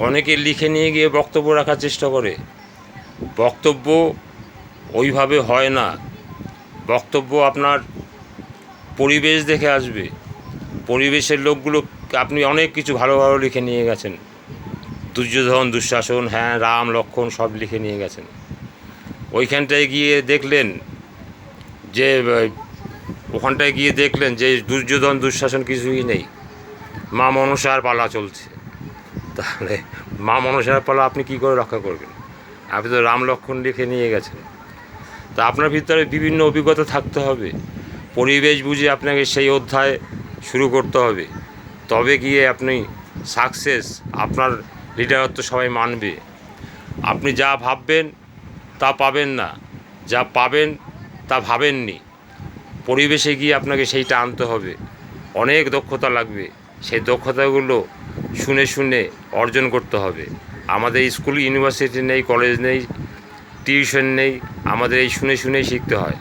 অনেকে লিখে নিয়ে গিয়ে বক্তব্য রাখার চেষ্টা করে। বক্তব্য ওইভাবে হয় না। বক্তব্য আপনার পরিবেশ দেখে আসবে। পরিবেশের লোকগুলো আপনি অনেক কিছু ভালো ভালো লিখে নিয়ে গেছেন, দুর্যোধন, দুঃশাসন, হ্যাঁ, রাম, লক্ষ্মণ সব লিখে নিয়ে গেছেন। ওইখানটায় গিয়ে দেখলেন যে ওখানটায় গিয়ে দেখলেন যে দুর্যোধন, দুঃশাসন কিছুই নেই, মা মনসার পালা চলছে। তাহলে মা মনসার পালা আপনি কী করে রক্ষা করবেন? আপনি তো রাম, লক্ষ্মণ লিখে নিয়ে গেছেন। তা আপনার ভিতরে বিভিন্ন অভিজ্ঞতা থাকতে হবে। পরিবেশ বুঝে আপনাকে সেই অধ্যায় শুরু করতে হবে। তবে গিয়ে আপনি সাকসেস, আপনার লিডারত্ব সবাই মানবে। আপনি যা ভাববেন তা পাবেন না, যা পাবেন তা ভাবেননি। পরিবেশে গিয়ে আপনাকে সেইটা আনতে হবে। অনেক দক্ষতা লাগবে, সেই দক্ষতাগুলো শুনে শুনে অর্জন করতে হবে। আমাদের স্কুল, ইউনিভার্সিটি নেই, কলেজ নেই, টিউশন নেই, আমাদের এই শুনে শুনেই শিখতে হয়।